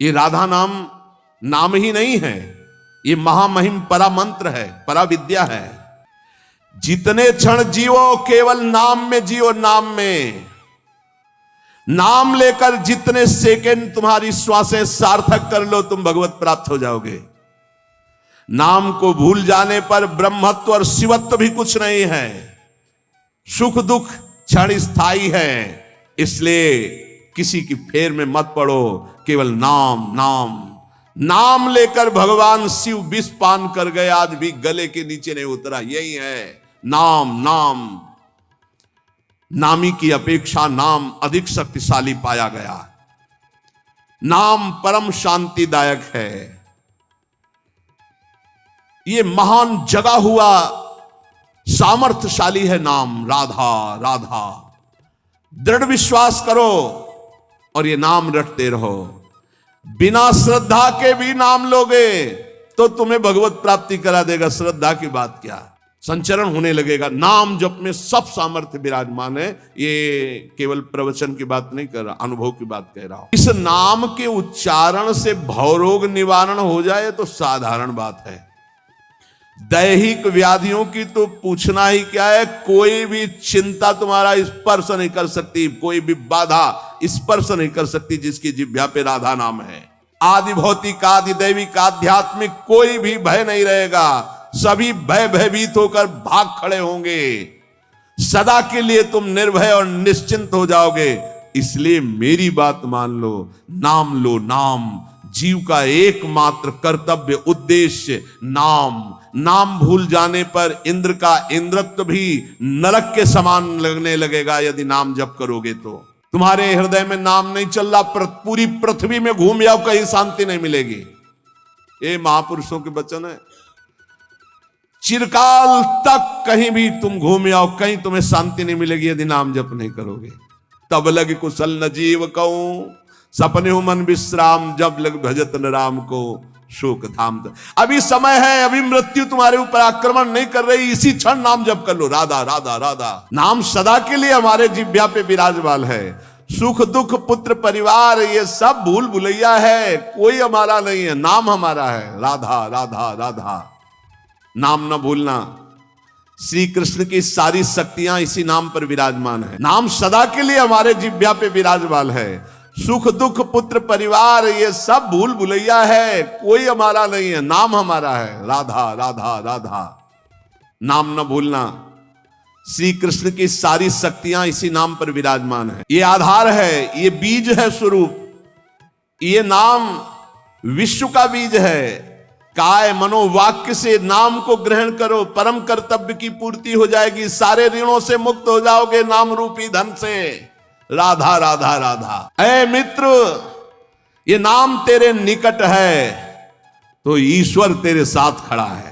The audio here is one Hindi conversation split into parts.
ये राधा नाम नाम ही नहीं है, ये महामहिम परा मंत्र है, परा विद्या है। जितने क्षण जियो केवल नाम में जियो, नाम में। नाम लेकर जितने सेकंड तुम्हारी श्वासें सार्थक कर लो, तुम भगवत प्राप्त हो जाओगे। नाम को भूल जाने पर ब्रह्मत्व और शिवत्व भी कुछ नहीं है। सुख दुख क्षण स्थायी है, इसलिए किसी की फेर में मत पड़ो। केवल नाम नाम नाम लेकर भगवान शिव विष पान कर गए, आज भी गले के नीचे नहीं उतरा। यही है नाम नाम। नामी की अपेक्षा नाम अधिक शक्तिशाली पाया गया। नाम परम शांतिदायक है। ये महान जगा हुआ सामर्थ्यशाली है नाम। राधा राधा दृढ़ विश्वास करो और ये नाम रटते रहो। बिना श्रद्धा के भी नाम लोगे तो तुम्हें भगवत प्राप्ति करा देगा। श्रद्धा की बात क्या, संचरण होने लगेगा। नाम जप में सब सामर्थ्य विराजमान है। ये केवल प्रवचन की बात नहीं कर रहा, अनुभव की बात कह रहा हूं। इस नाम के उच्चारण से भवरोग निवारण हो जाए तो साधारण बात है। दैहिक व्याधियों की तो पूछना ही क्या है। कोई भी चिंता तुम्हारा स्पर्श नहीं कर सकती, कोई भी बाधा स्पर्श नहीं कर सकती जिसकी जिह्वा पे राधा नाम है। आदि भौतिक, आदि दैविक, आध्यात्मिक कोई भी भय नहीं रहेगा। सभी भय भयभीत होकर भाग खड़े होंगे। सदा के लिए तुम निर्भय और निश्चिंत हो जाओगे। इसलिए मेरी बात मान लो, नाम लो। नाम जीव का एकमात्र कर्तव्य उद्देश्य नाम। नाम भूल जाने पर इंद्र का इंद्रत्व भी नरक के समान लगने लगेगा। यदि नाम जप करोगे तो तुम्हारे हृदय में नाम नहीं चल रहा, पूरी पृथ्वी में घूम जाओ, कहीं शांति नहीं मिलेगी। ये महापुरुषों के वचन है। चिरकाल तक कहीं भी तुम घूम आओ, कहीं तुम्हें शांति नहीं मिलेगी यदि नाम जप नहीं करोगे। तब लग कुशल न जीव कहूं, सपने हो मन विश्राम, जब लग भजत न राम को शोक धाम। अभी समय है, अभी मृत्यु तुम्हारे ऊपर आक्रमण नहीं कर रही। इसी क्षण नाम जप कर लो। राधा राधा राधा नाम सदा के लिए हमारे जिह्वा पे विराजमान है। सुख दुख पुत्र परिवार ये सब भूल भुलैया है, कोई हमारा नहीं है, नाम हमारा है। राधा राधा राधा नाम न भूलना। श्री कृष्ण की सारी शक्तियां इसी नाम पर विराजमान है। नाम सदा के लिए हमारे जिह्वा पे विराजमान है। सुख दुख पुत्र परिवार ये सब भूल भुलैया है, कोई हमारा नहीं है, नाम हमारा है। राधा राधा राधा नाम न भूलना। श्री कृष्ण की सारी शक्तियां इसी नाम पर विराजमान है। ये आधार है, ये बीज है स्वरूप। ये नाम विश्व का बीज है। काय मनोवाक्य से नाम को ग्रहण करो, परम कर्तव्य की पूर्ति हो जाएगी। सारे ऋणों से मुक्त हो जाओगे नाम रूपी धन से। राधा राधा राधा। ऐ मित्र, ये नाम तेरे निकट है तो ईश्वर तेरे साथ खड़ा है।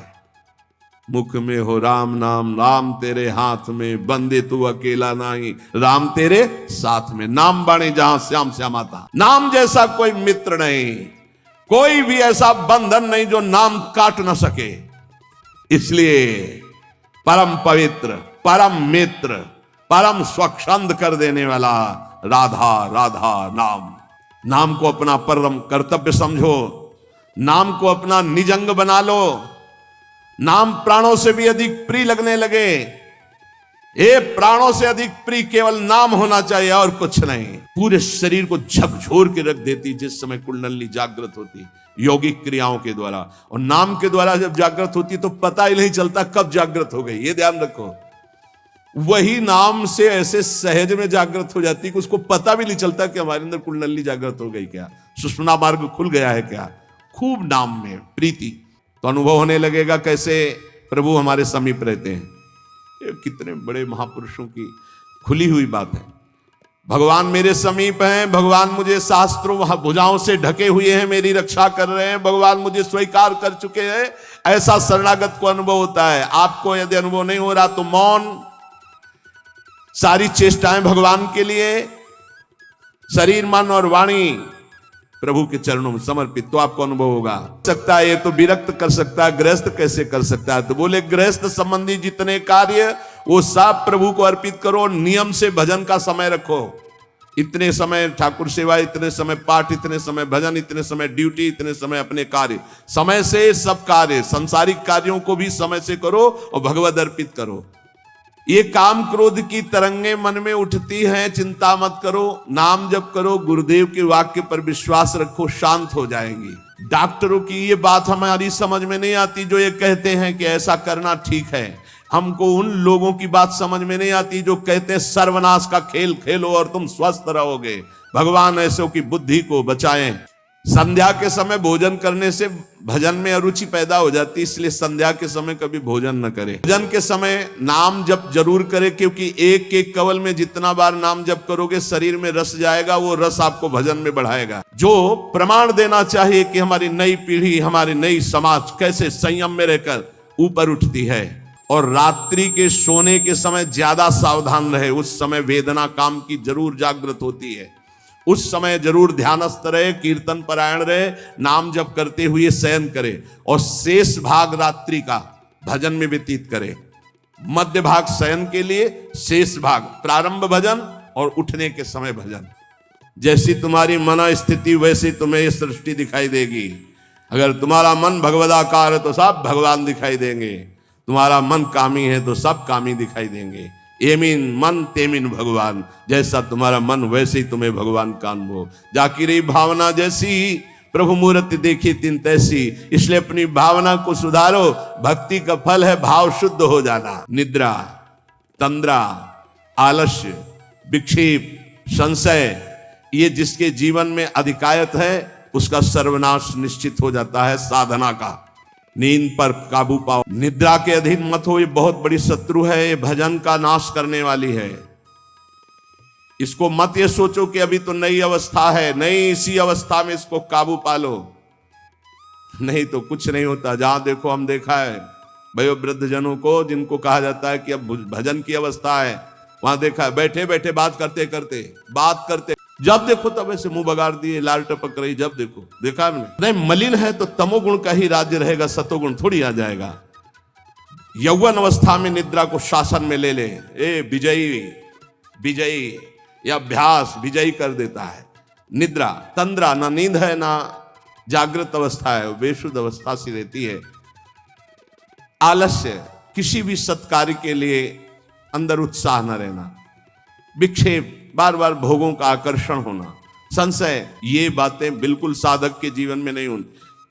मुख में हो राम नाम, राम तेरे हाथ में, बंदे तू अकेला नहीं, राम तेरे साथ में। नाम बाणे जहां श्याम श्यामाता। नाम जैसा कोई मित्र नहीं, कोई भी ऐसा बंधन नहीं जो नाम काट न सके। इसलिए परम पवित्र, परम मित्र, परम स्वच्छंद कर देने वाला राधा राधा नाम। नाम को अपना परम कर्तव्य समझो। नाम को अपना निजंग बना लो। नाम प्राणों से भी अधिक प्रिय लगने लगे। ये प्राणों से अधिक प्रिय केवल नाम होना चाहिए और कुछ नहीं। पूरे शरीर को झकझोर के रख देती जिस समय कुंडली जागृत होती यौगिक क्रियाओं के द्वारा। और नाम के द्वारा जब जागृत होती तो पता ही नहीं चलता कब जागृत हो गई। ये ध्यान रखो। वही नाम से ऐसे सहज में जागृत हो जाती कि उसको पता भी नहीं चलता कि हमारे अंदर कुंडली जागृत हो गई क्या, सुषुम्ना मार्ग खुल गया है क्या। खूब नाम में प्रीति तो अनुभव होने लगेगा कैसे प्रभु हमारे समीप रहते हैं। ये कितने बड़े महापुरुषों की खुली हुई बात है। भगवान मेरे समीप हैं, भगवान मुझे शास्त्रों भुजाओं से ढके हुए हैं, मेरी रक्षा कर रहे हैं, भगवान मुझे स्वीकार कर चुके हैं। ऐसा शरणागत को अनुभव होता है। आपको यदि अनुभव नहीं हो रहा तो मौन, सारी चेष्टाएं भगवान के लिए, शरीर मन और वाणी प्रभु के चरणों में समर्पित, तो आपको अनुभव होगा। सकता है ये तो विरक्त कर सकता है, गृहस्थ कैसे कर सकता है। तो बोले गृहस्थ संबंधी जितने कार्य वो सब प्रभु को अर्पित करो। नियम से भजन का समय रखो। इतने समय ठाकुर सेवा, इतने समय पाठ, इतने समय भजन, इतने समय ड्यूटी, इतने समय अपने कार्य। समय से सब कार्य, सांसारिक कार्यों को भी समय से करो और भगवद अर्पित करो। ये काम क्रोध की तरंगे मन में उठती हैं, चिंता मत करो, नाम जप करो, गुरुदेव के वाक्य पर विश्वास रखो, शांत हो जाएंगी। डॉक्टरों की ये बात हमारी समझ में नहीं आती जो ये कहते हैं कि ऐसा करना ठीक है। हमको उन लोगों की बात समझ में नहीं आती जो कहते हैं सर्वनाश का खेल खेलो और तुम स्वस्थ रहोगे। भगवान ऐसों की बुद्धि को बचाएं। संध्या के समय भोजन करने से भजन में अरुचि पैदा हो जाती, इसलिए संध्या के समय कभी भोजन न करें। भजन के समय नाम जप जरूर करें, क्योंकि एक एक कवल में जितना बार नाम जप करोगे शरीर में रस जाएगा, वो रस आपको भजन में बढ़ाएगा। जो प्रमाण देना चाहिए कि हमारी नई पीढ़ी, हमारी नई समाज कैसे संयम में रहकर ऊपर उठती है। और रात्रि के सोने के समय ज्यादा सावधान रहे। उस समय वेदना काम की जरूर जागृत होती है। उस समय जरूर ध्यानस्थ रहे, कीर्तन परायण रहे, नाम जप करते हुए शयन करे और शेष भाग रात्रि का भजन में व्यतीत करे। मध्य भाग शयन के लिए, शेष भाग प्रारंभ भजन और उठने के समय भजन। जैसी तुम्हारी मन स्थिति वैसी तुम्हें ये सृष्टि दिखाई देगी। अगर तुम्हारा मन भगवदाकार है तो सब भगवान दिखाई देंगे, तुम्हारा मन कामी है तो सब कामी दिखाई देंगे। एमिन मन तेमिन भगवान, जैसा तुम्हारा मन वैसे ही तुम्हें भगवान कानबो। जाकी रही भावना जैसी प्रभु मूर्ति देखी तिन तैसी। इसलिए अपनी भावना को सुधारो। भक्ति का फल है भाव शुद्ध हो जाना। निद्रा, तंद्रा, आलस्य, विक्षेप, संशय, ये जिसके जीवन में अधिकायत है उसका सर्वनाश निश्चित हो जाता है साधना का। नींद पर काबू पाओ, निद्रा के अधीन मत हो, ये बहुत बड़ी शत्रु है, ये भजन का नाश करने वाली है। इसको मत ये सोचो कि अभी तो नई अवस्था है, नहीं, इसी अवस्था में इसको काबू पालो, नहीं तो कुछ नहीं होता। जहां देखो, हम देखा है भयो वृद्ध जनों को जिनको कहा जाता है कि अब भजन की अवस्था है, वहां देखा है बैठे बैठे बात करते जब देखो तब ऐसे मुंह बगाड़ दिए, लाल टपक रही, जब देखो। देखा हमने? नहीं, मलिन है तो तमोगुण का ही राज्य रहेगा, सतोगुण थोड़ी आ जाएगा। यौवन अवस्था में निद्रा को शासन में ले ले, ए विजयी, या अभ्यास विजयी कर देता है। निद्रा, तंद्रा, ना नींद है ना जागृत अवस्था है, बेशुद्ध अवस्था सी रहती है। आलस्य, किसी भी सत्कार्य के लिए अंदर उत्साह न रहना। विक्षेप, बार बार भोगों का आकर्षण होना। संशय, ये बातें बिल्कुल साधक के जीवन में नहीं होनी।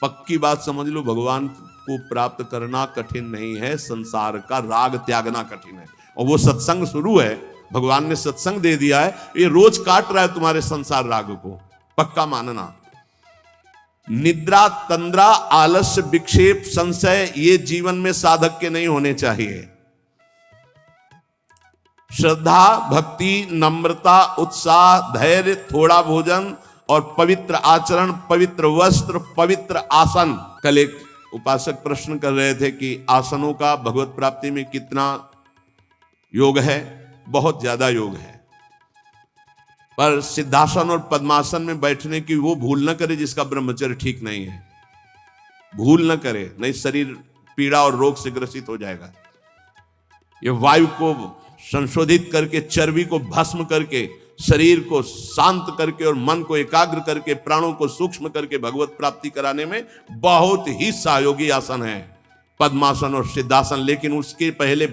पक्की बात समझ लो, भगवान को प्राप्त करना कठिन नहीं है, संसार का राग त्यागना कठिन है। और वो सत्संग शुरू है, भगवान ने सत्संग दे दिया है, ये रोज काट रहा है तुम्हारे संसार राग को, पक्का मानना। निद्रा, तंद्रा, आलस्य, विक्षेप, संशय, ये जीवन में साधक के नहीं होने चाहिए। श्रद्धा, भक्ति, नम्रता, उत्साह, धैर्य, थोड़ा भोजन और पवित्र आचरण, पवित्र वस्त्र, पवित्र आसन। कल एक उपासक प्रश्न कर रहे थे कि आसनों का भगवत प्राप्ति में कितना योग है। बहुत ज्यादा योग है, पर सिद्धासन और पद्मासन में बैठने की वो भूल न करे जिसका ब्रह्मचर्य ठीक नहीं है। भूल न करे, नहीं शरीर पीड़ा और रोग से ग्रसित हो जाएगा। ये वायु को संशोधित करके, चर्बी को भस्म करके, शरीर को शांत करके और मन को एकाग्र करके, प्राणों को सूक्ष्म करके भगवत प्राप्ति कराने में बहुत ही सहयोगी आसन है पद्मासन और सिद्धासन। लेकिन उसके पहले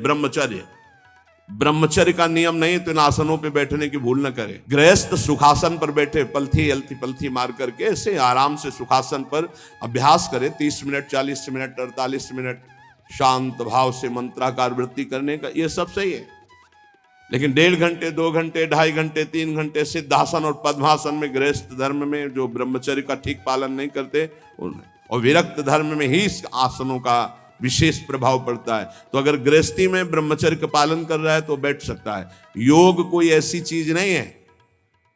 ब्रह्मचर्य का नियम नहीं, तो इन आसनों पे बैठने की भूल न करे। गृहस्थ सुखासन पर बैठे, पलथी मार करके ऐसे आराम से सुखासन पर अभ्यास करे। 30 मिनट, 40 मिनट, 48 मिनट शांत भाव से मंत्राकार वृत्ति करने का, ये सब सही है। लेकिन 1.5 घंटे, 2 घंटे, 2.5 घंटे, 3 घंटे सिद्धासन और पद्मासन में, गृहस्थ धर्म में जो ब्रह्मचर्य का ठीक पालन नहीं करते, और विरक्त धर्म में ही इस आसनों का विशेष प्रभाव पड़ता है। तो अगर गृहस्थी में ब्रह्मचर्य का पालन कर रहा है तो बैठ सकता है। योग कोई ऐसी चीज नहीं है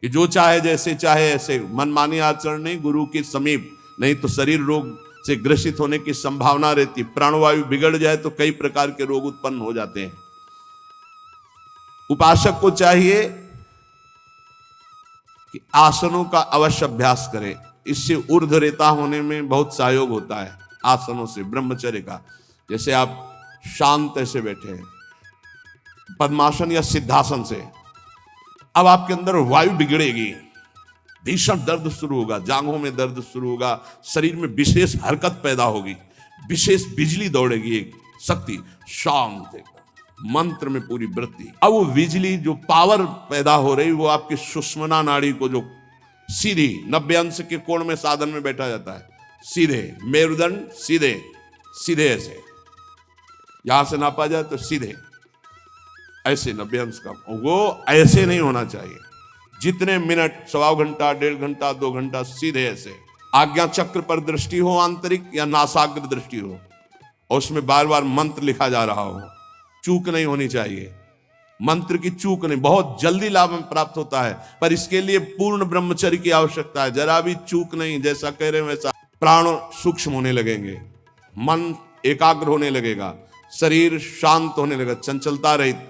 कि जो चाहे जैसे चाहे ऐसे मनमानी आचरण नहीं, गुरु के समीप, नहीं तो शरीर रोग से ग्रसित होने की संभावना रहती। प्राणवायु बिगड़ जाए तो कई प्रकार के रोग उत्पन्न हो जाते हैं। उपासक को चाहिए कि आसनों का अवश्य अभ्यास करें। इससे ऊर्ध्वरेता होने में बहुत सहयोग होता है आसनों से, ब्रह्मचर्य का। जैसे आप शांत ऐसे बैठे हैं, पद्मासन या सिद्धासन से अब आपके अंदर वायु बिगड़ेगी, भीषण दर्द शुरू होगा, जांघों में दर्द शुरू होगा, शरीर में विशेष हरकत पैदा होगी, विशेष बिजली दौड़ेगी, एक शक्ति, शांत एकदम, मंत्र में पूरी वृत्ति। अब वो बिजली जो पावर पैदा हो रही वो आपकी सुषुम्ना नाड़ी को, जो सीधी 90 अंश के कोण में साधन में बैठा जाता है, सीधे मेरुदंड, सीधे सीधे ऐसे, यहां से नापा जाए तो सीधे ऐसे 90 अंश का, वो ऐसे नहीं होना चाहिए। जितने मिनट, 1.25 घंटा, 1.5 घंटा, 2 घंटा, सीधे ऐसे। आज्ञा चक्र पर दृष्टि हो आंतरिक या नासाग्र दृष्टि हो, और उसमें बार बार मंत्र लिखा जा रहा हो, चूक नहीं होनी चाहिए, मंत्र की चूक नहीं। बहुत जल्दी लाभ में प्राप्त होता है, पर इसके लिए पूर्ण ब्रह्मचर्य की आवश्यकता है। जरा भी चूक नहीं, जैसा कह रहे हैं वैसा। प्राण सूक्ष्म होने लगेंगे, मन एकाग्र होने लगेगा, शरीर शांत होने लगेगा, चंचलता रहित।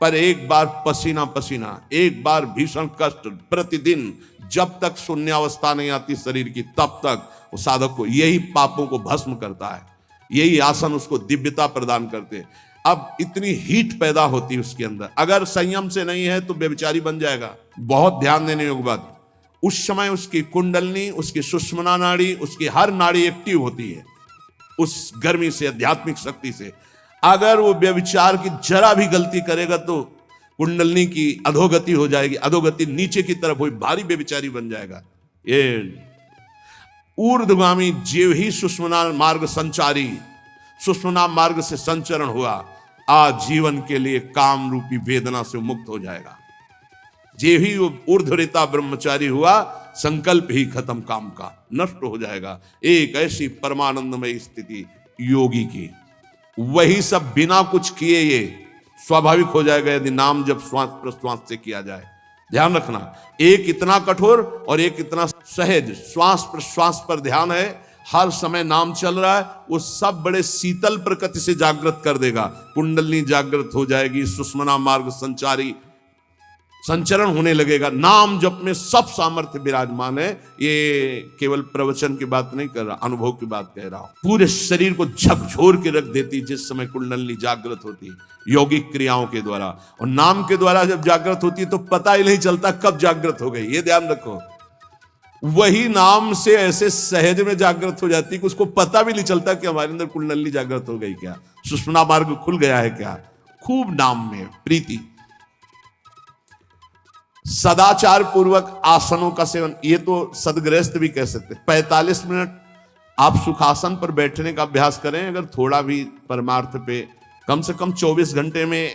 पर एक बार पसीना पसीना, एक बार भीषण कष्ट प्रतिदिन, जब तक शून्यावस्था नहीं आती शरीर की, तब तक वो साधक को यही पापों को भस्म करता है। यही आसन उसको दिव्यता प्रदान करते हैं। अब इतनी हीट पैदा होती है उसके अंदर, अगर संयम से नहीं है तो व्यभिचारी बन जाएगा। बहुत ध्यान देने योग्य बात, उस समय उसकी कुंडलनी, उसकी सुषुम्ना नाड़ी, उसकी हर नाड़ी एक्टिव होती है उस गर्मी से, आध्यात्मिक शक्ति से। अगर वो व्यभिचार की जरा भी गलती करेगा तो कुंडलनी की अधोगति हो जाएगी, अधोगति नीचे की तरफ हुई, भारी व्यभिचारी बन जाएगा। ये ऊर्ध्वगामी जीव ही सुषुम्ना मार्ग संचारी, सुषुम्ना मार्ग से संचरण हुआ, आज जीवन के लिए काम रूपी वेदना से मुक्त हो जाएगा। जे ही वो ऊर्ध्वरेता ब्रह्मचारी हुआ, संकल्प ही खत्म काम का, नष्ट हो जाएगा। एक ऐसी परमानंदमय स्थिति योगी की, वही सब बिना कुछ किए ये स्वाभाविक हो जाएगा यदि नाम जब श्वास प्रश्वास से किया जाए। ध्यान रखना, एक इतना कठोर और एक इतना सहज। श्वास प्रश्वास पर ध्यान है, हर समय नाम चल रहा है, वो सब बड़े शीतल प्रकृति से जागृत कर देगा। कुंडलनी जागृत हो जाएगी, सुषुम्ना मार्ग संचारी संचरण होने लगेगा। नाम जप में सब सामर्थ्य विराजमान है। ये केवल प्रवचन की बात नहीं कर रहा, अनुभव की बात कह रहा हूं। पूरे शरीर को झकझोर के रख देती जिस समय कुंडलनी जागृत होती, यौगिक क्रियाओं के द्वारा। और नाम के द्वारा जब जागृत होती है तो पता ही नहीं चलता कब जागृत हो गई, ये ध्यान रखो। वही नाम से ऐसे सहज में जागृत हो जाती कि उसको पता भी नहीं चलता कि हमारे अंदर कुंडलनी जागृत हो गई क्या, सुषुम्ना मार्ग खुल गया है क्या। खूब नाम में प्रीति, सदाचार पूर्वक आसनों का सेवन, ये तो सदगृहस्थ भी कह सकते। 45 मिनट आप सुखासन पर बैठने का अभ्यास करें, अगर थोड़ा भी परमार्थ पे, कम से कम 24 घंटे में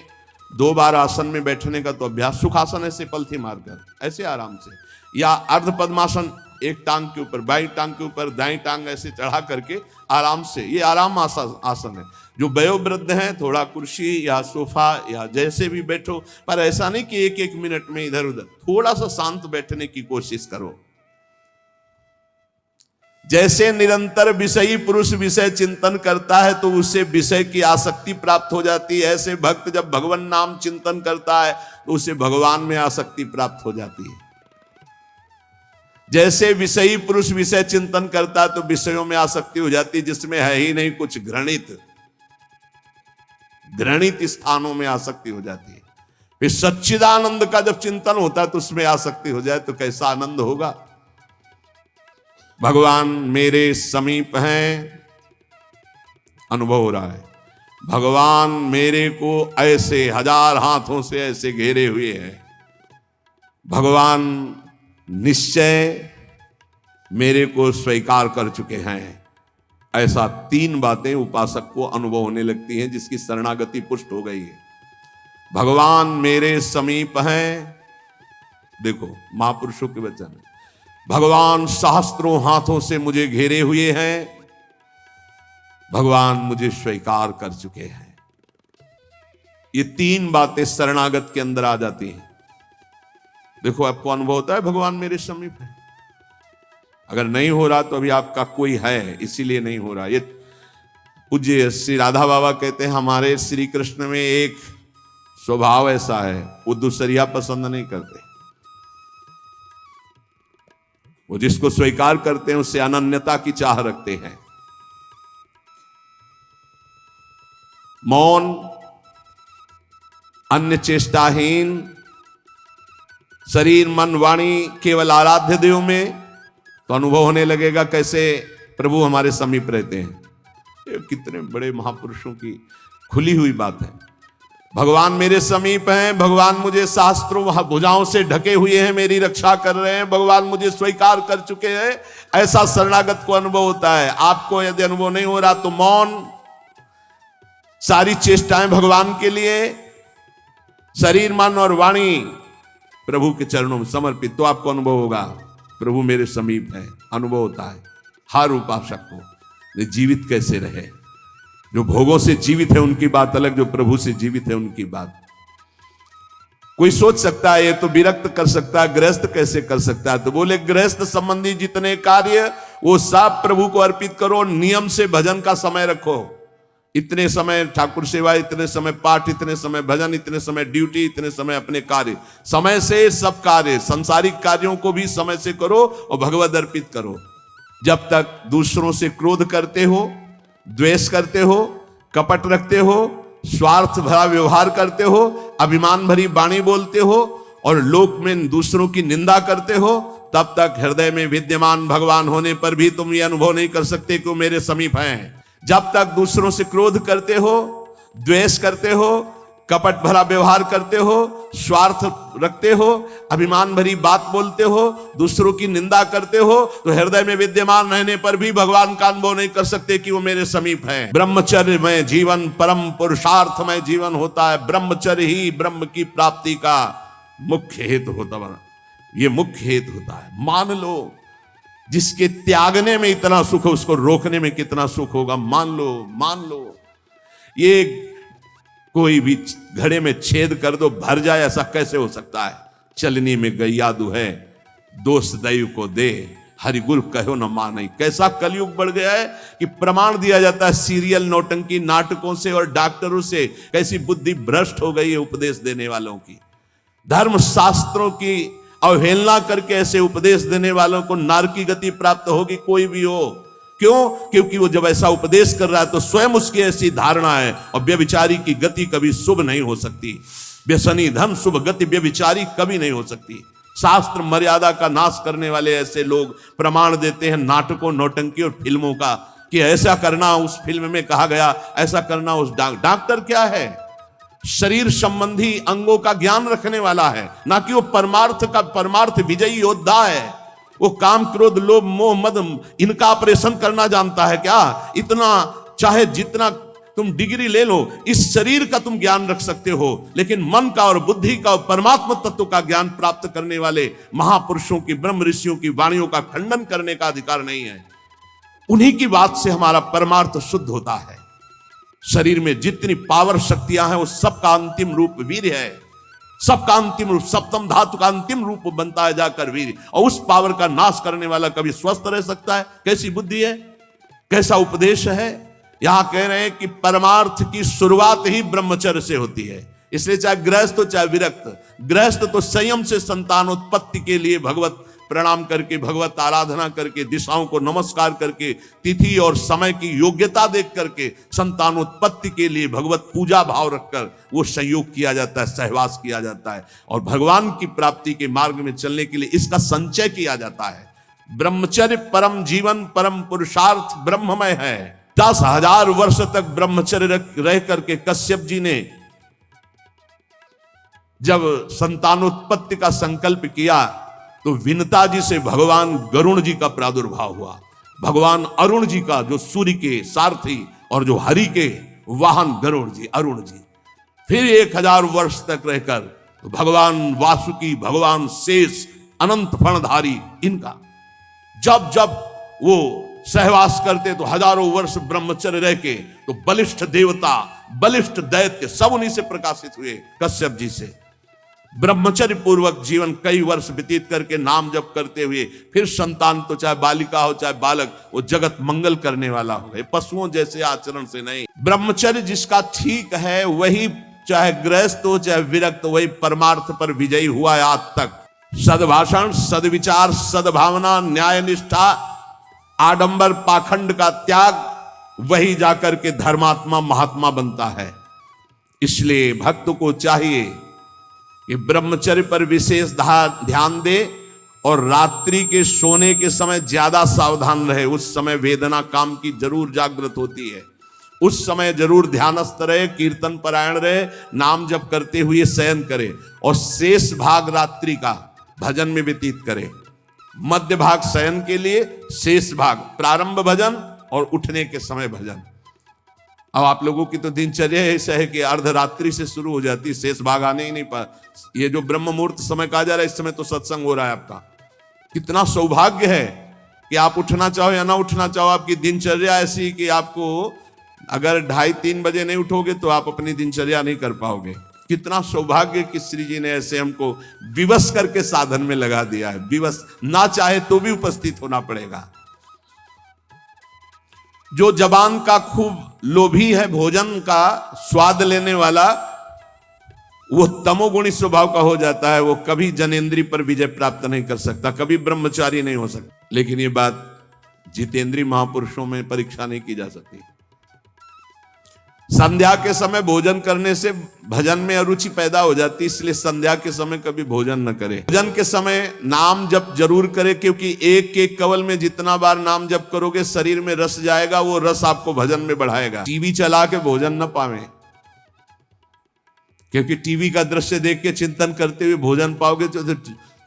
2 बार आसन में बैठने का तो अभ्यास। सुखासन ऐसे पलथी मारकर, ऐसे आराम से, या अर्ध पद्मासन, एक टांग के ऊपर, बाई टांग के ऊपर दाई टांग ऐसे चढ़ा करके आराम से, ये आराम आसन है। जो वयोवृद्ध हैं थोड़ा कुर्सी या सोफा या जैसे भी बैठो, पर ऐसा नहीं कि 1-1 मिनट में इधर उधर, थोड़ा सा शांत बैठने की कोशिश करो। जैसे निरंतर विषयी पुरुष विषय चिंतन करता है तो उससे विषय की आसक्ति प्राप्त हो जाती है, ऐसे भक्त जब भगवान नाम चिंतन करता है तो उसे भगवान में आसक्ति प्राप्त हो जाती है। जैसे विषयी पुरुष विषय चिंतन करता है तो विषयों में आसक्ति हो जाती है जिसमें है ही नहीं कुछ, घृणित स्थानों में आसक्ति हो जाती है। फिर सच्चिदानंद का जब चिंतन होता है तो उसमें आसक्ति हो जाए तो कैसा आनंद होगा। भगवान मेरे समीप हैं, अनुभव हो रहा है, भगवान मेरे को ऐसे 1000 हाथों से ऐसे घेरे हुए हैं, भगवान निश्चय मेरे को स्वीकार कर चुके हैं। ऐसा 3 बातें उपासक को अनुभव होने लगती हैं जिसकी शरणागति पुष्ट हो गई है। भगवान मेरे समीप हैं, देखो महापुरुषों के वचन है, भगवान सहस्त्रों हाथों से मुझे घेरे हुए हैं, भगवान मुझे स्वीकार कर चुके हैं। ये 3 बातें शरणागत के अंदर आ जाती हैं। देखो आपको अनुभव होता है भगवान मेरे समीप है। अगर नहीं हो रहा तो अभी आपका कोई है, इसीलिए नहीं हो रहा। ये पूज्य श्री राधा बाबा कहते हैं हमारे श्री कृष्ण में एक स्वभाव ऐसा है, वो दूसरिया पसंद नहीं करते, वो जिसको स्वीकार करते हैं उससे अनन्यता की चाह रखते हैं। मौन, अन्य चेष्टाहीन, शरीर मन वाणी केवल आराध्य देव में, तो अनुभव होने लगेगा कैसे प्रभु हमारे समीप रहते हैं। ये कितने बड़े महापुरुषों की खुली हुई बात है। भगवान मेरे समीप हैं, भगवान मुझे शास्त्रों भुजाओं से ढके हुए हैं, मेरी रक्षा कर रहे हैं, भगवान मुझे स्वीकार कर चुके हैं, ऐसा शरणागत को अनुभव होता है। आपको यदि अनुभव नहीं हो रहा तो मौन, सारी चेष्टाएं भगवान के लिए, शरीर मन और वाणी प्रभु के चरणों में समर्पित, तो आपको अनुभव होगा प्रभु मेरे समीप है। अनुभव होता है हर उपासक को। जीवित कैसे रहे, जो भोगों से जीवित है उनकी बात अलग, जो प्रभु से जीवित है उनकी बात। कोई सोच सकता है ये तो विरक्त कर सकता है, गृहस्थ कैसे कर सकता है? तो बोले गृहस्थ संबंधी जितने कार्य वो सब प्रभु को अर्पित करो, नियम से भजन का समय रखो। इतने समय ठाकुर सेवा, इतने समय पाठ, इतने समय भजन, इतने समय ड्यूटी, इतने समय अपने कार्य, समय से सब कार्य, सांसारिक कार्यों को भी समय से करो और भगवत अर्पित करो। जब तक दूसरों से क्रोध करते हो, द्वेष करते हो, कपट रखते हो, स्वार्थ भरा व्यवहार करते हो, अभिमान भरी वाणी बोलते हो और लोक में दूसरों की निंदा करते हो, तब तक हृदय में विद्यमान भगवान होने पर भी तुम ये अनुभव नहीं कर सकते कि वो मेरे समीप हैं। जब तक दूसरों से क्रोध करते हो, द्वेष करते हो, कपट भरा व्यवहार करते हो, स्वार्थ रखते हो, अभिमान भरी बात बोलते हो, दूसरों की निंदा करते हो, तो हृदय में विद्यमान रहने पर भी भगवान का अनुभव नहीं कर सकते कि वो मेरे समीप है। ब्रह्मचर्य में जीवन परम पुरुषार्थ में जीवन होता है। ब्रह्मचर्य ही ब्रह्म की प्राप्ति का मुख्य हेतु होता है। ये मुख्य हेतु होता है। मान लो जिसके त्यागने में इतना सुख है, उसको रोकने में कितना सुख होगा। मान लो ये कोई भी घड़े में छेद कर दो भर जाए, ऐसा कैसे हो सकता है? चलनी में गैया दुहे, दोष दैव को दे, हरि गुरु कहो न माने। कैसा कलयुग बढ़ गया है कि प्रमाण दिया जाता है सीरियल नौटंकी नाटकों से और डॉक्टरों से। कैसी बुद्धि भ्रष्ट हो गई है उपदेश देने वालों की। धर्म शास्त्रों की अवहेलना करके ऐसे उपदेश देने वालों को नरक की गति प्राप्त होगी, कोई भी हो। क्यों? क्योंकि वो जब ऐसा उपदेश कर रहा है तो स्वयं उसकी ऐसी धारणा है। और व्यभिचारी की गति कभी शुभ नहीं हो सकती। व्यसनी धन शुभ गति व्यभिचारी कभी नहीं हो सकती। शास्त्र मर्यादा का नाश करने वाले ऐसे लोग प्रमाण देते हैं नाटकों, नौटंकी और फिल्मों का कि ऐसा करना उस फिल्म में कहा गया, ऐसा करना उस डॉक्टर क्या है? शरीर संबंधी अंगों का ज्ञान रखने वाला है, ना कि वो परमार्थ विजयी योद्धा है। वो काम क्रोध लोभ मोह मद इनका ऑपरेशन करना जानता है क्या? इतना चाहे जितना तुम डिग्री ले लो, इस शरीर का तुम ज्ञान रख सकते हो, लेकिन मन का और बुद्धि का और परमात्मा तत्व का ज्ञान प्राप्त करने वाले महापुरुषों की, ब्रह्म ऋषियों की वाणियों का खंडन करने का अधिकार नहीं है। उन्हीं की बात से हमारा परमार्थ शुद्ध होता है। शरीर में जितनी पावर शक्तियां हैं वो सबका अंतिम रूप वीर है। सबका अंतिम रूप, सप्तम धातु का अंतिम रूप बनता है जाकर वीर। और उस पावर का नाश करने वाला कभी स्वस्थ रह सकता है? कैसी बुद्धि है, कैसा उपदेश है। यहां कह रहे हैं कि परमार्थ की शुरुआत ही ब्रह्मचर्य से होती है। इसलिए चाहे गृहस्थ हो चाहे विरक्त, गृहस्थ तो संयम से संतानोत्पत्ति के लिए भगवत प्रणाम करके, भगवत आराधना करके, दिशाओं को नमस्कार करके, तिथि और समय की योग्यता देख करके संतानोत्पत्ति के लिए भगवत पूजा भाव रखकर वो संयोग किया जाता है, सहवास किया जाता है। और भगवान की प्राप्ति के मार्ग में चलने के लिए इसका संचय किया जाता है। ब्रह्मचर्य परम जीवन, परम पुरुषार्थ ब्रह्ममय है। 10,000 वर्ष तक ब्रह्मचर्य रह करके कश्यप जी ने जब संतानोत्पत्ति का संकल्प किया तो विनता जी से भगवान गरुण जी का प्रादुर्भाव हुआ। भगवान अरुण जी का, जो सूर्य के सारथी और जो हरि के वाहन गरुण जी, अरुण जी। फिर 1000 वर्ष तक रहकर तो भगवान वासुकी, भगवान शेष, अनंत फणधारी, इनका जब जब वो सहवास करते तो हजारों वर्ष ब्रह्मचर्य रह के तो बलिष्ठ देवता, बलिष्ठ दैत्य सब उन्हीं से प्रकाशित हुए, कश्यप जी से। ब्रह्मचर्य पूर्वक जीवन कई वर्ष व्यतीत करके नाम जप करते हुए फिर संतान, तो चाहे बालिका हो चाहे बालक, वो जगत मंगल करने वाला हो गए, पशुओं जैसे आचरण से नहीं। ब्रह्मचर्य जिसका ठीक है वही, चाहे गृहस्थ हो चाहे विरक्त, वही परमार्थ पर विजयी हुआ है आज तक। सद्भाषण, सद्विचार, सद्भावना, न्याय निष्ठा, आडंबर पाखंड का त्याग, वही जाकर के धर्मात्मा महात्मा बनता है। इसलिए भक्त को चाहिए कि ब्रह्मचर्य पर विशेष ध्यान दे और रात्रि के सोने के समय ज्यादा सावधान रहे। उस समय वेदना काम की जरूर जागृत होती है, उस समय जरूर ध्यानस्थ रहे, कीर्तन परायण रहे, नाम जप करते हुए शयन करे और शेष भाग रात्रि का भजन में व्यतीत करे। मध्य भाग शयन के लिए, शेष भाग प्रारंभ भजन और उठने के समय भजन। अब आप लोगों की तो दिनचर्या ऐसा है कि अर्धरात्रि से शुरू हो जाती है, शेष भाग आने ही नहीं पा। ये जो ब्रह्म मुहूर्त समय कहा जा रहा है, इस समय तो सत्संग हो रहा है आपका। कितना सौभाग्य है कि आप उठना चाहो या ना उठना चाहो, आपकी दिनचर्या ऐसी कि आपको अगर 2:30-3 बजे नहीं उठोगे तो आप अपनी दिनचर्या नहीं कर पाओगे। कितना सौभाग्य कि श्री जी ने ऐसे हमको विवश करके साधन में लगा दिया है। विवश ना चाहे तो भी उपस्थित होना पड़ेगा। जो जबान का खूब लोभी है, भोजन का स्वाद लेने वाला, वो तमोगुणी स्वभाव का हो जाता है। वो कभी जनेंद्रिय पर विजय प्राप्त नहीं कर सकता, कभी ब्रह्मचारी नहीं हो सकता। लेकिन ये बात जितेंद्रीय महापुरुषों में परीक्षा नहीं की जा सकती। संध्या के समय भोजन करने से भजन में अरुचि पैदा हो जाती, इसलिए संध्या के समय कभी भोजन न करे। भजन के समय नाम जप जरूर करे, क्योंकि एक एक कवल में जितना बार नाम जप करोगे शरीर में रस जाएगा, वो रस आपको भजन में बढ़ाएगा। टीवी चला के भोजन न पावे, क्योंकि टीवी का दृश्य देख के चिंतन करते हुए भोजन पाओगे तो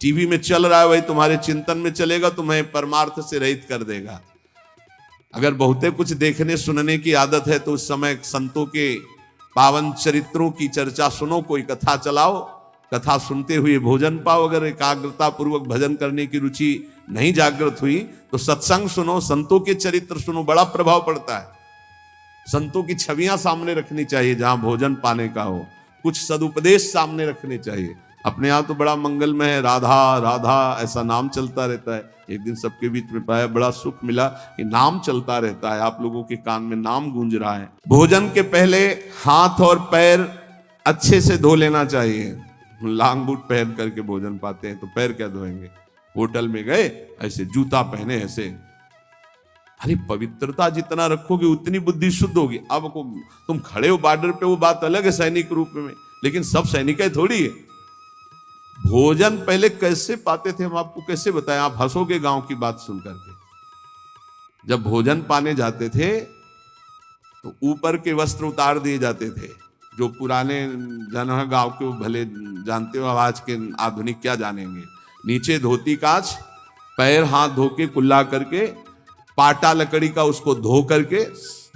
टीवी में चल रहा है वही तुम्हारे चिंतन में चलेगा, तुम्हें परमार्थ से रहित कर देगा। अगर बहुते कुछ देखने सुनने की आदत है तो उस समय संतों के पावन चरित्रों की चर्चा सुनो, कोई कथा चलाओ, कथा सुनते हुए भोजन पाओ। अगर एकाग्रता पूर्वक भजन करने की रुचि नहीं जागृत हुई तो सत्संग सुनो, संतों के चरित्र सुनो, बड़ा प्रभाव पड़ता है। संतों की छवियां सामने रखनी चाहिए जहां भोजन पाने का हो, कुछ सदुपदेश सामने रखने चाहिए। अपने यहाँ तो बड़ा मंगलमय है, राधा राधा ऐसा नाम चलता रहता है। एक दिन सबके बीच में पाया, बड़ा सुख मिला कि नाम चलता रहता है, आप लोगों के कान में नाम गूंज रहा है। भोजन के पहले हाथ और पैर अच्छे से धो लेना चाहिए। लांग बूट पहन करके भोजन पाते हैं तो पैर क्या धोएंगे। होटल में गए ऐसे जूता पहने ऐसे, अरे पवित्रता जितना रखोगे उतनी बुद्धि शुद्ध होगी। अब तुम खड़े हो बॉर्डर पे, वो बात अलग है सैनिक रूप में, लेकिन सब सैनिक है थोड़ी है। भोजन पहले कैसे पाते थे हम आपको कैसे बताएं, आप हंसोगे गांव की बात सुन करके। जब भोजन पाने जाते थे तो ऊपर के वस्त्र उतार दिए जाते थे। जो पुराने जन है गांव के वो भले जानते हो, आज के आधुनिक क्या जानेंगे। नीचे धोती कांच, पैर हाथ धो के कुल्ला करके, पाटा लकड़ी का उसको धो करके,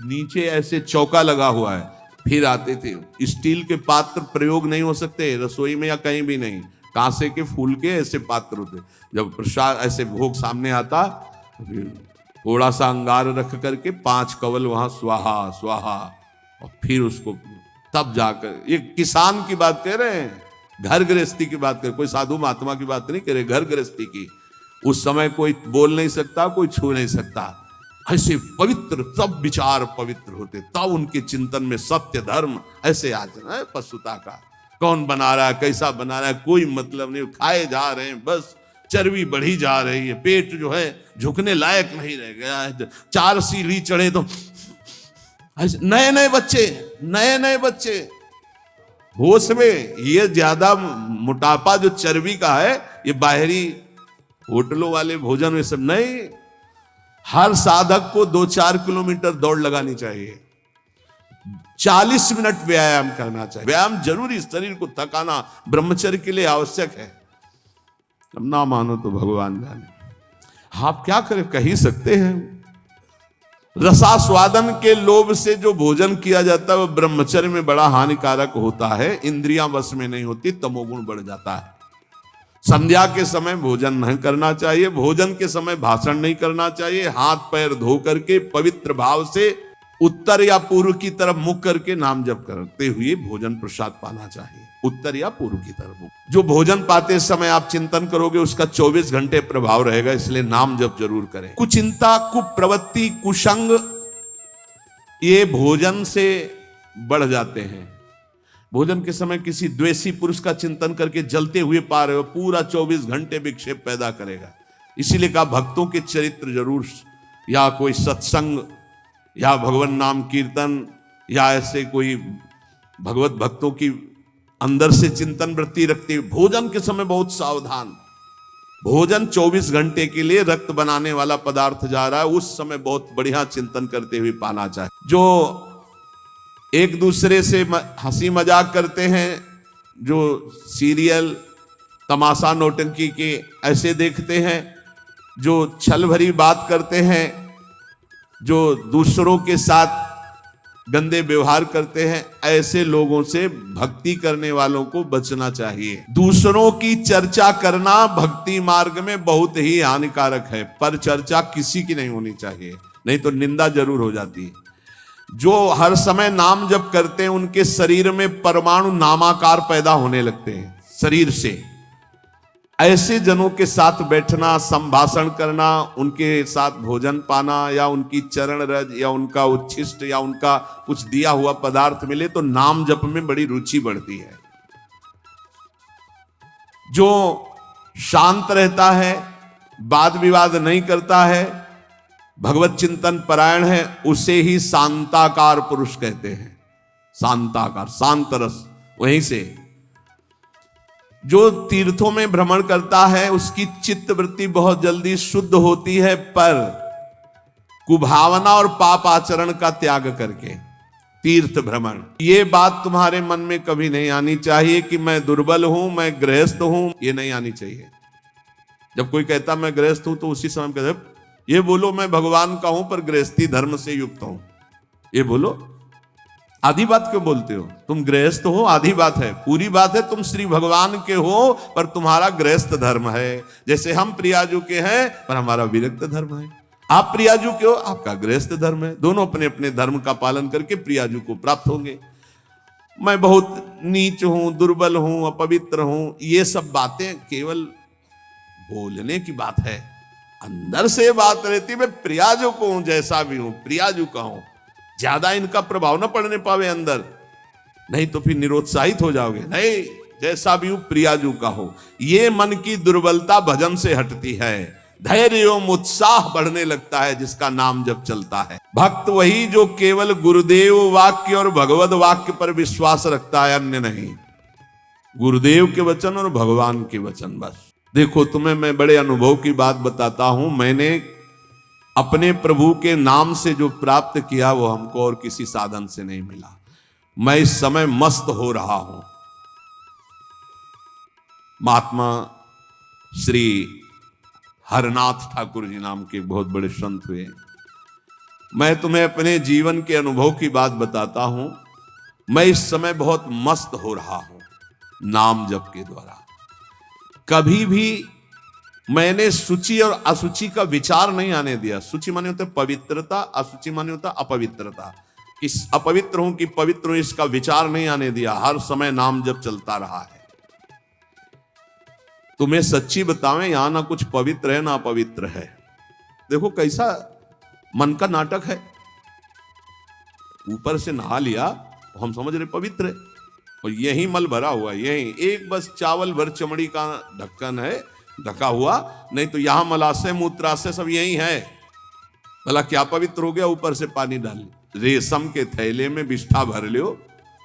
नीचे ऐसे चौका लगा हुआ है, फिर आते थे। स्टील के पात्र प्रयोग नहीं हो सकते रसोई में या कहीं भी नहीं, कांसे के फूल के ऐसे पात्र होते। जब प्रसाद ऐसे भोग सामने आता, थोड़ा सा अंगार रख करके 5 कवल वहां स्वाहा स्वाहा, और फिर उसको तब जाकर, ये किसान की बात कह रहे हैं, घर गृहस्थी की बात कर, कोई साधु महात्मा की बात नहीं करे, घर गृहस्थी की। उस समय कोई बोल नहीं सकता, कोई छू नहीं सकता। ऐसे पवित्र, तब विचार पवित्र होते, तब उनके चिंतन में सत्य धर्म ऐसे आचरण है। पशुता का कौन बना रहा है, कैसा बना रहा है, कोई मतलब नहीं, खाए जा रहे हैं, बस चर्बी बढ़ी जा रही है, पेट जो है झुकने लायक नहीं रह गया है। 4 सीढ़ी चढ़े तो नए नए बच्चे होश में। ये ज्यादा मोटापा जो चर्बी का है, ये बाहरी होटलों वाले भोजन में सब नहीं। हर साधक को 2-4 किलोमीटर दौड़ लगानी चाहिए, 40 मिनट व्यायाम करना चाहिए। व्यायाम जरूरी, शरीर को थकाना ब्रह्मचर्य के लिए आवश्यक है। अब ना मानो तो भगवान जाने, आप क्या करें, कह ही सकते हैं। रसास्वादन के लोभ से जो भोजन किया जाता है वह ब्रह्मचर्य में बड़ा हानिकारक होता है। इंद्रियां वश में नहीं होती, तमोगुण बढ़ जाता है। संध्या के समय भोजन नहीं करना चाहिए, भोजन के समय भाषण नहीं करना चाहिए। हाथ पैर धो करके पवित्र भाव से उत्तर या पूर्व की तरफ मुख करके नाम जप करते हुए भोजन प्रसाद पाना चाहिए। उत्तर या पूर्व की तरफ जो भोजन पाते समय आप चिंतन करोगे उसका 24 घंटे प्रभाव रहेगा, इसलिए नाम जप जरूर करें। कुचिंता, कुप्रवृत्ति, कुसंग ये भोजन से बढ़ जाते हैं। भोजन के समय किसी द्वेषी पुरुष का चिंतन करके जलते हुए पा रहे हो, पूरा 24 घंटे विक्षेप पैदा करेगा। इसीलिए कहा भक्तों के चरित्र जरूर, या कोई सत्संग या भगवान नाम कीर्तन या ऐसे कोई भगवत भक्तों की अंदर से चिंतन वृत्ति रखते हुए, भोजन के समय बहुत सावधान। भोजन 24 घंटे के लिए रक्त बनाने वाला पदार्थ जा रहा है, उस समय बहुत बढ़िया चिंतन करते हुए पाना चाहिए। जो एक दूसरे से हंसी मजाक करते हैं, जो सीरियल तमाशा नौटंकी के ऐसे देखते हैं, जो छल भरी बात करते हैं, जो दूसरों के साथ गंदे व्यवहार करते हैं, ऐसे लोगों से भक्ति करने वालों को बचना चाहिए। दूसरों की चर्चा करना भक्ति मार्ग में बहुत ही हानिकारक है, पर चर्चा किसी की नहीं होनी चाहिए, नहीं तो निंदा जरूर हो जाती है। जो हर समय नाम जप करते हैं उनके शरीर में परमाणु नामाकार पैदा होने लगते हैं शरीर से। ऐसे जनों के साथ बैठना, संभाषण करना, उनके साथ भोजन पाना, या उनकी चरण रज या उनका उच्छिष्ट या उनका कुछ दिया हुआ पदार्थ मिले तो नाम जप में बड़ी रुचि बढ़ती है। जो शांत रहता है, वाद विवाद नहीं करता है, भगवत चिंतन परायण है, उसे ही शांताकार पुरुष कहते हैं। शांताकार, शांत रस। वहीं से जो तीर्थों में भ्रमण करता है उसकी चित्त वृत्ति बहुत जल्दी शुद्ध होती है, पर कुभावना और पाप आचरण का त्याग करके तीर्थ भ्रमण। ये बात तुम्हारे मन में कभी नहीं आनी चाहिए कि मैं दुर्बल हूं, मैं गृहस्थ हूं, ये नहीं आनी चाहिए। जब कोई कहता मैं गृहस्थ हूं तो उसी समय कहते ये बोलो मैं भगवान का हूं पर गृहस्थी धर्म से युक्त हूं। ये बोलो, आधी बात क्यों बोलते हो? तुम गृहस्थ हो, आधी बात है। पूरी बात है तुम श्री भगवान के हो पर तुम्हारा गृहस्थ धर्म है। जैसे हम प्रियाजू के हैं पर हमारा विरक्त धर्म है। आप प्रियाजू के हो, आपका गृहस्थ धर्म है। दोनों अपने अपने धर्म का पालन करके प्रियाजू को प्राप्त होंगे। मैं बहुत नीच हूं, दुर्बल हूं, अपवित्र हूं, ये सब बातें केवल बोलने की बात है। अंदर से बात रहती है मैं प्रियाजू को हूं, जैसा भी हूं प्रियाजू का हूं। ज्यादा इनका प्रभाव न पड़ने पावे अंदर, नहीं तो फिर निरुत्साहित हो जाओगे। नहीं, जैसा भी हूं प्रियाजू का हो। ये मन की दुर्बलता भजन से हटती है, धैर्य एवं उत्साह बढ़ने लगता है जिसका नाम जब चलता है। भक्त वही जो केवल गुरुदेव वाक्य और भगवत वाक्य पर विश्वास रखता है, अन्य नहीं। गुरुदेव के वचन और भगवान के वचन बस। देखो तुम्हें मैं बड़े अनुभव की बात बताता हूं। मैंने अपने प्रभु के नाम से जो प्राप्त किया वो हमको और किसी साधन से नहीं मिला। मैं इस समय मस्त हो रहा हूं। महात्मा श्री हरनाथ ठाकुर जी नाम के बहुत बड़े संत हुए। मैं तुम्हें अपने जीवन के अनुभव की बात बताता हूं। मैं इस समय बहुत मस्त हो रहा हूं नाम जप के द्वारा। कभी भी मैंने सूचि और असुचि का विचार नहीं आने दिया। सूचि माने होता है पवित्रता, असुचि माने होता अपवित्रता। इस अपवित्र हूं कि पवित्र हूं इसका विचार नहीं आने दिया। हर समय नाम जप चलता रहा है। तुम्हें सच्ची बतावें, यहां ना कुछ पवित्र है ना अपवित्र है। देखो कैसा मन का नाटक है। ऊपर से नहा लिया हम समझ रहे पवित्र है, और यही मल भरा हुआ, यही एक बस चावल भर चमड़ी का ढक्कन है ढका हुआ, नहीं तो यहां मलाशय मूत्राशय सब यही है। भला क्या पवित्र हो गया? ऊपर से पानी डाल, रेशम के थैले में बिष्ठा भर लियो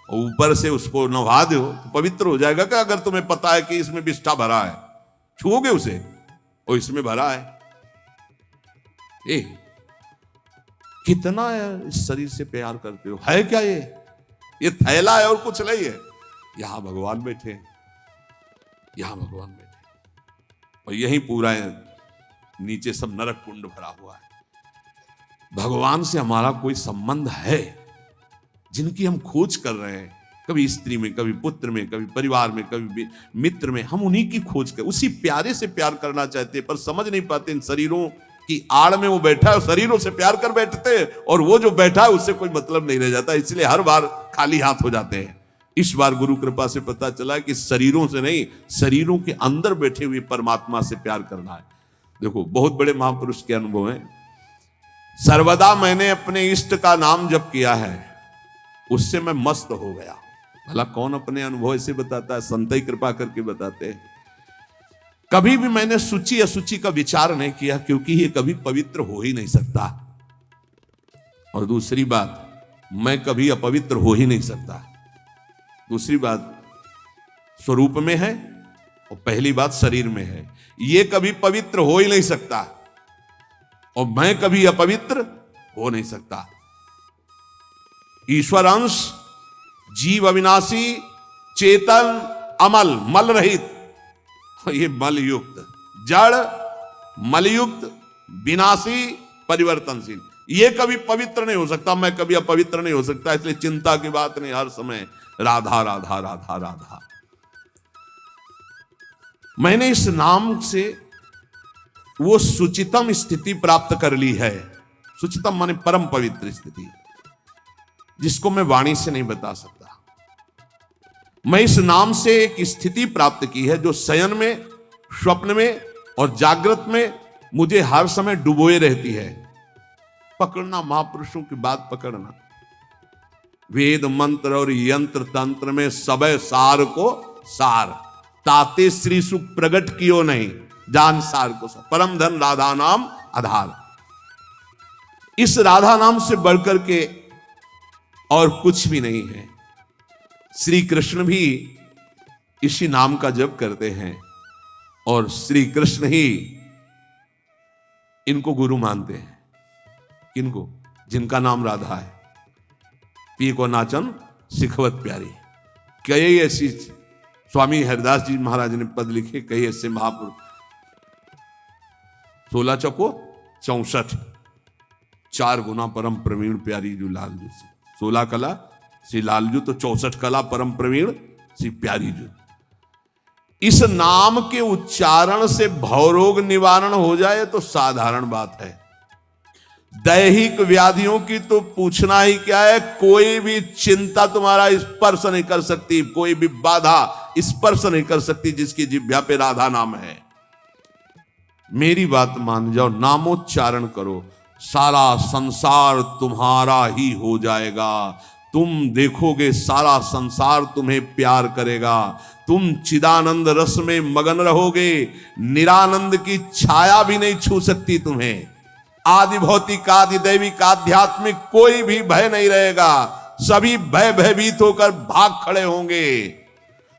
और ऊपर से उसको नहा दो तो पवित्र हो जाएगा क्या? अगर तुम्हें पता है कि इसमें बिष्ठा भरा है, छूओगे उसे और इसमें भरा है। कितना इस शरीर से प्यार करते हो। है क्या ये थैला है और कुछ नहीं है। यहां भगवान बैठे, यहां भगवान बैठे, और यही पूरा है, नीचे सब नरक कुंड भरा हुआ है। भगवान से हमारा कोई संबंध है जिनकी हम खोज कर रहे हैं, कभी स्त्री में, कभी पुत्र में, कभी परिवार में, कभी मित्र में, हम उन्हीं की खोज कर उसी प्यारे से प्यार करना चाहते हैं, पर समझ नहीं पाते इन शरीरों की आड़ में वो बैठा है, शरीरों से प्यार कर बैठते हैं और वो जो बैठा है उससे कोई मतलब नहीं रह जाता, इसलिए हर बार खाली हाथ हो जाते हैं। इस बार गुरु कृपा से पता चला कि शरीरों से नहीं, शरीरों के अंदर बैठे हुए परमात्मा से प्यार करना है। देखो बहुत बड़े महापुरुष के अनुभव हैं। सर्वदा मैंने अपने इष्ट का नाम जप किया है, उससे मैं मस्त हो गया। भला कौन अपने अनुभव ऐसे बताता है? संत ही कृपा करके बताते हैं। कभी भी मैंने सूची असुचि का विचार नहीं किया, क्योंकि ये कभी पवित्र हो ही नहीं सकता। और दूसरी बात, मैं कभी अपवित्र हो ही नहीं सकता। दूसरी बात, स्वरूप में है और पहली बात शरीर में है। ये कभी पवित्र हो ही नहीं सकता और मैं कभी अपवित्र हो नहीं सकता। ईश्वर अंश, जीव अविनाशी, चेतन, अमल, मल रहित, ये मल युक्त, जड़, मलयुक्त, विनाशी, परिवर्तनशील, ये कभी पवित्र नहीं हो सकता, मैं कभी अपवित्र नहीं हो सकता। इसलिए चिंता की बात नहीं, हर समय राधा राधा राधा राधा। मैंने इस नाम से वो सुचितम स्थिति प्राप्त कर ली है। सुचितम माने परम पवित्र स्थिति, जिसको मैं वाणी से नहीं बता सकता। मैं इस नाम से एक स्थिति प्राप्त की है जो शयन में, स्वप्न में और जागृत में मुझे हर समय डुबोए रहती है। पकड़ना, महापुरुषों की बात पकड़ना। वेद मंत्र और यंत्र तंत्र में सबे सार को सार, ताते श्री सुख प्रगट कियो नहीं, जान सार को सार। परम धन राधा नाम आधार। इस राधा नाम से बढ़कर के और कुछ भी नहीं है। श्री कृष्ण भी इसी नाम का जप करते हैं और श्री कृष्ण ही इनको गुरु मानते हैं। किनको? जिनका नाम राधा है। पी को नाचन सिखवत प्यारी। कई ऐसी स्वामी हरिदास जी महाराज ने पद लिखे, कई ऐसे महापुरुष। 16 चौको 64, 4 गुना परम प्रवीण प्यारी जो लालजू से। 16 कला श्री लालजू तो 64 कला परम प्रवीण श्री प्यारी जू। इस नाम के उच्चारण से भवरोग निवारण हो जाए तो साधारण बात है। दैहिक व्याधियों की तो पूछना ही क्या है। कोई भी चिंता तुम्हारा स्पर्श नहीं कर सकती, कोई भी बाधा स्पर्श नहीं कर सकती जिसकी जिह्वा पे राधा नाम है। मेरी बात मान जाओ, नामोच्चारण करो, सारा संसार तुम्हारा ही हो जाएगा। तुम देखोगे सारा संसार तुम्हें प्यार करेगा। तुम चिदानंद रस में मगन रहोगे। निरानंद की छाया भी नहीं छू सकती तुम्हें। आदि भौतिक, आदि दैविक, आध्यात्मिक कोई भी भय नहीं रहेगा। सभी भय भयभीत होकर भाग खड़े होंगे।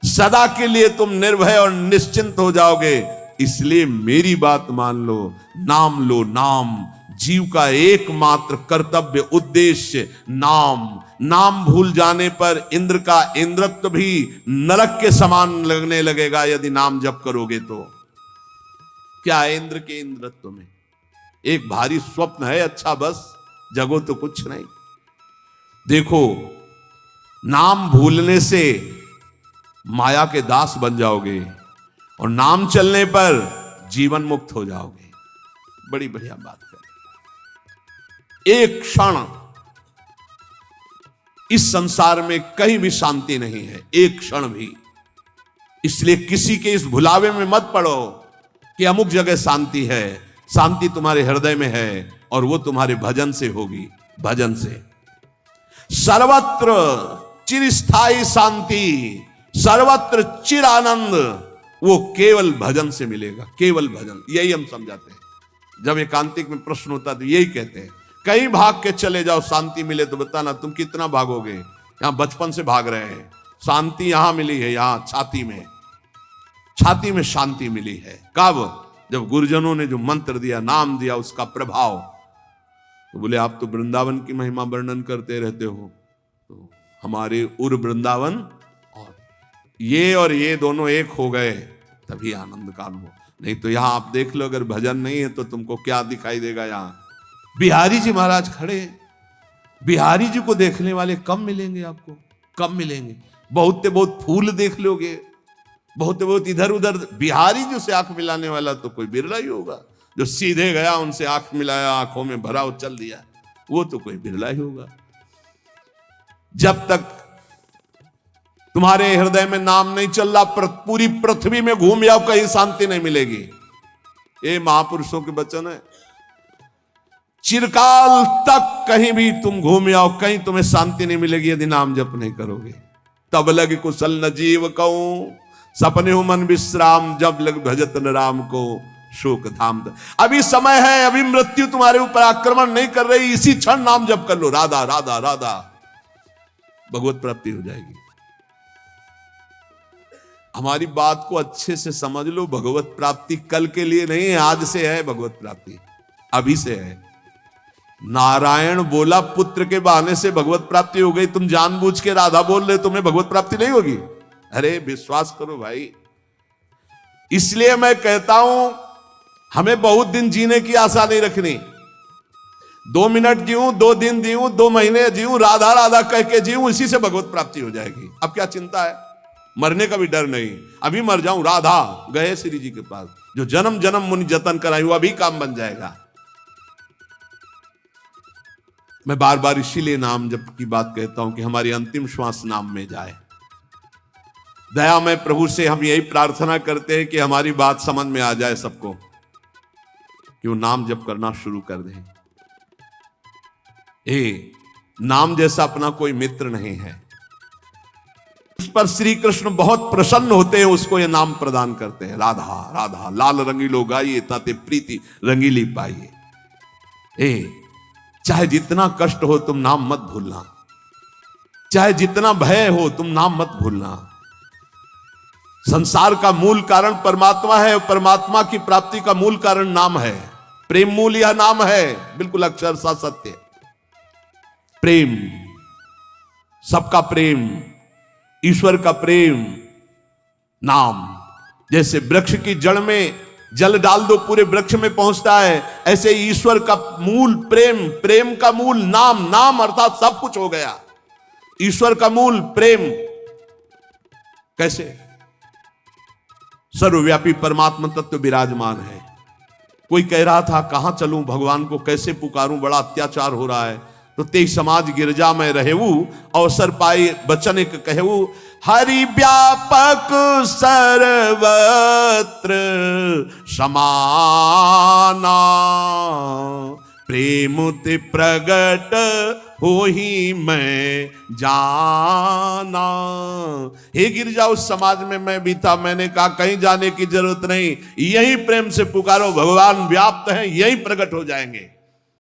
सदा के लिए तुम निर्भय और निश्चिंत हो जाओगे। इसलिए मेरी बात मान लो, नाम लो। नाम जीव का एकमात्र कर्तव्य, उद्देश्य नाम। नाम भूल जाने पर इंद्र का इंद्रत्व भी नरक के समान लगने लगेगा यदि नाम जप करोगे तो। क्या है इंद्र के इंद्रत्व में? एक भारी स्वप्न है, अच्छा बस, जगो तो कुछ नहीं। देखो, नाम भूलने से माया के दास बन जाओगे और नाम चलने पर जीवन मुक्त हो जाओगे। बड़ी बढ़िया बात है। एक क्षण इस संसार में कहीं भी शांति नहीं है, एक क्षण भी। इसलिए किसी के इस भुलावे में मत पड़ो कि अमुक जगह शांति है। शांति तुम्हारे हृदय में है और वो तुम्हारे भजन से होगी। भजन से सर्वत्र चिरस्थायी शांति, सर्वत्र चिर आनंद, वो केवल भजन से मिलेगा। केवल भजन, यही हम समझाते हैं। जब एकांतिक में प्रश्न होता तो यही कहते हैं, कहीं भाग के चले जाओ शांति मिले तो बताना। तुम कितना भागोगे? यहां बचपन से भाग रहे हैं। शांति यहां मिली है, यहां छाती में, छाती में शांति मिली है। कब? जब गुरुजनों ने जो मंत्र दिया, नाम दिया, उसका प्रभाव। तो बोले आप तो वृंदावन की महिमा वर्णन करते रहते हो, तो हमारे उर वृंदावन और ये दोनों एक हो गए तभी आनंद का अनुभव। नहीं तो यहां आप देख लो, अगर भजन नहीं है तो तुमको क्या दिखाई देगा। यहां बिहारी जी महाराज खड़े। बिहारी जी को देखने वाले कम मिलेंगे आपको, कम मिलेंगे। बहुत बहुत फूल देख लोगे, बहुत इधर उधर। बिहारी जी से आंख मिलाने वाला तो कोई बिरला ही होगा। जो सीधे गया, उनसे आंख मिलाया, आंखों में भरा और चल दिया, वो तो कोई बिरला ही होगा। जब तक तुम्हारे हृदय में नाम नहीं चल रहा, पूरी पृथ्वी में घूम जाओ, कहीं शांति नहीं मिलेगी। ये महापुरुषों के वचन है। चिरकाल तक कहीं भी तुम घूम जाओ, कहीं तुम्हें शांति नहीं मिलेगी यदि नाम जप नहीं करोगे। तब लग कुशल न जीव कहूं, सपने हो मन विश्राम, जब लग भजत न राम को शोक धाम। अभी समय है, अभी मृत्यु तुम्हारे ऊपर आक्रमण नहीं कर रही। इसी क्षण नाम जप कर लो, राधा राधा राधा, भगवत प्राप्ति हो जाएगी। हमारी बात को अच्छे से समझ लो, भगवत प्राप्ति कल के लिए नहीं है, आज से है भगवत प्राप्ति, अभी से है। नारायण बोला पुत्र के बहाने से भगवत प्राप्ति हो गई, तुम जानबूझ के राधा बोल रहे, तुम्हें भगवत प्राप्ति नहीं होगी? अरे विश्वास करो भाई। इसलिए मैं कहता हूं हमें बहुत दिन जीने की आशा नहीं रखनी। 2 मिनट जीऊं, 2 दिन जीऊं, 2 महीने जीऊं, राधा राधा कह के जीऊं, इसी से भगवत प्राप्ति हो जाएगी। अब क्या चिंता है? मरने का भी डर नहीं। अभी मर जाऊं, राधा गए श्री जी के पास, जो जन्म जन्म मुनि जतन कराई, वो अभी काम बन जाएगा। मैं बार बार इसीलिए नाम जप की बात कहता हूं कि हमारी अंतिम श्वास नाम में जाए। दया में प्रभु से हम यही प्रार्थना करते हैं कि हमारी बात समझ में आ जाए सबको, कि वो नाम जप करना शुरू कर दें। नाम जैसा अपना कोई मित्र नहीं है। उस पर श्री कृष्ण बहुत प्रसन्न होते हैं, उसको ये नाम प्रदान करते हैं, राधा राधा लाल रंगीलो गाइए ताते प्रीति रंगीली पाइए। चाहे जितना कष्ट हो तुम नाम मत भूलना, चाहे जितना भय हो तुम नाम मत भूलना। संसार का मूल कारण परमात्मा है, और परमात्मा की प्राप्ति का मूल कारण नाम है। प्रेम मूल यह नाम है, बिल्कुल अक्षरशः सत्य। प्रेम, सबका प्रेम, ईश्वर का प्रेम, नाम। जैसे वृक्ष की जड़ में जल डाल दो पूरे वृक्ष में पहुंचता है, ऐसे ईश्वर का मूल प्रेम, प्रेम का मूल नाम, नाम अर्थात सब कुछ हो गया। ईश्वर का मूल प्रेम। कैसे? सर्वव्यापी परमात्मा तत्व विराजमान है। कोई कह रहा था कहां चलूं, भगवान को कैसे पुकारूं, बड़ा अत्याचार हो रहा है। तो ते समाज गिरजा में रहेऊ, अवसर पाई बचन एक कहू, हरि व्यापक सर्वत्र समाना, प्रेम ते प्रगट हो ही मैं जाना। हे गिरजा, उस समाज में मैं भी था, मैंने कहा कहीं जाने की जरूरत नहीं, यही प्रेम से पुकारो, भगवान व्याप्त हैं, यही प्रकट हो जाएंगे।